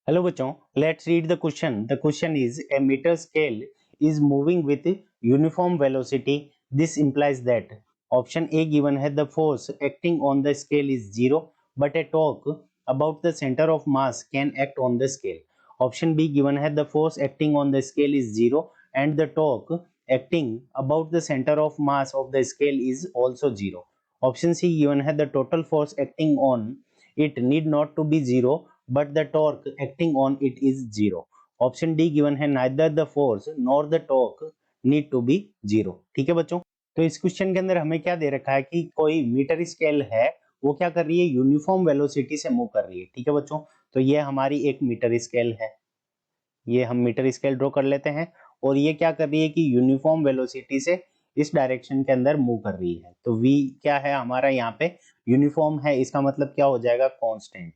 Hello बच्चों, let's read the question. The question is a metre scale is moving with uniform velocity. This implies that option A given है the force acting on the scale is zero but a torque about the centre of mass can act on the scale. Option B given है the force acting on the scale is zero and the torque acting about the centre of mass of the scale is also zero. Option C given है the total force acting on it need not to be zero but the torque acting on it is zero. Option D given है neither the force nor the torque need to be zero। ठीक है बच्चों, तो इस question के अंदर हमें क्या दे रखा है कि कोई मीटर स्केल है, वो क्या कर रही है, यूनिफॉर्म वेलोसिटी से मूव कर रही है। ठीक है बच्चों, तो ये हमारी एक मीटर स्केल है, ये हम मीटर स्केल ड्रॉ कर लेते हैं और ये क्या कर रही है कि यूनिफॉर्म वेलोसिटी से इस डायरेक्शन के अंदर मूव कर रही है। तो v क्या है हमारा, यहाँ पे यूनिफॉर्म है, इसका मतलब क्या हो जाएगा, कांस्टेंट।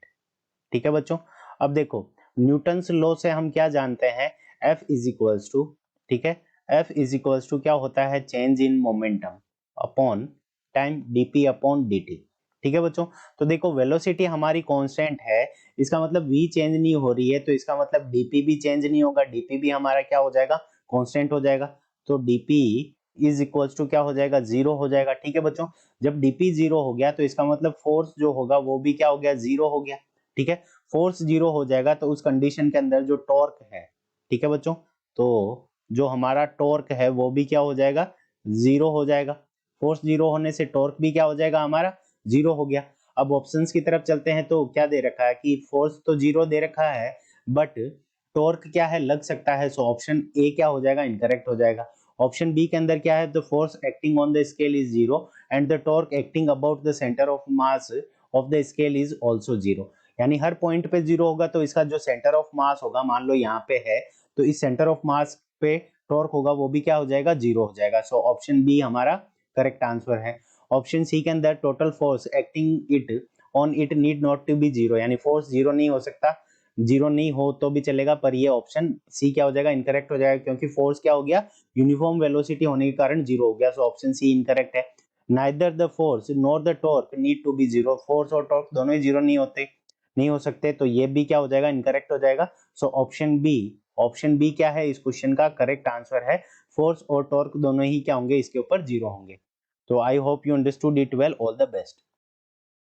ठीक है बच्चों, अब देखो न्यूटन्स लॉ से हम क्या जानते हैं, F इज इक्वल्स टू, ठीक है, F इज इक्वल्स टू क्या होता है, change in momentum upon time dp upon dt। ठीक है बच्चों, तो देखो वेलोसिटी हमारी कांस्टेंट है, इसका मतलब v चेंज नहीं हो रही है, तो इसका मतलब dp भी चेंज नहीं होगा, dp भी हमारा क्या हो जाएगा, कांस्टेंट हो जाएगा। तो dp इज इक्वल्स टू क्या हो जाएगा, जीरो हो जाएगा। ठीक है बच्चों, जब dp जीरो हो गया तो इसका मतलब फोर्स जो होगा वो भी क्या हो गया, जीरो हो गया। ठीक है, फोर्स जीरो हो जाएगा तो उस कंडीशन के अंदर जो टॉर्क है, ठीक है बच्चों, तो जो हमारा टॉर्क है वो भी क्या हो जाएगा, जीरो हो जाएगा। फोर्स जीरो होने से टॉर्क भी क्या हो जाएगा हमारा, जीरो हो गया। अब ऑप्शंस की तरफ चलते हैं, तो क्या दे रखा है कि फोर्स तो जीरो दे रखा है बट टॉर्क क्या है, लग सकता है। सो ऑप्शन ए क्या हो जाएगा, इनकरेक्ट हो जाएगा। ऑप्शन बी के अंदर क्या है, the force acting on the scale is zero and the torque acting about the centre of mass of the scale is also zero. यानी हर पॉइंट पे जीरो होगा तो इसका जो सेंटर ऑफ मास होगा, मान लो यहाँ पे है, तो इस सेंटर ऑफ मास पे टॉर्क होगा वो भी क्या हो जाएगा, जीरो हो जाएगा। सो ऑप्शन बी हमारा करेक्ट आंसर है। ऑप्शन सी के अंदर total force acting it on it need not to be zero, यानी फोर्स जीरो नहीं हो सकता, जीरो नहीं हो तो भी चलेगा, पर ये ऑप्शन सी क्या हो जाएगा, इनकरेक्ट हो जाएगा, क्योंकि फोर्स क्या हो गया, यूनिफॉर्म वेलोसिटी होने के कारण जीरो हो गया। सो ऑप्शन सी इनकरेक्ट है। Neither the force nor the torque need to be zero, force और टॉर्क दोनों ही जीरो नहीं होते, नहीं हो सकते, तो ये भी क्या हो जाएगा, इनकरेक्ट हो जाएगा। सो ऑप्शन बी क्या है, इस क्वेश्चन का करेक्ट आंसर है। फोर्स और टॉर्क दोनों ही क्या होंगे, इसके ऊपर जीरो होंगे। तो I hope you understood it well, all the best.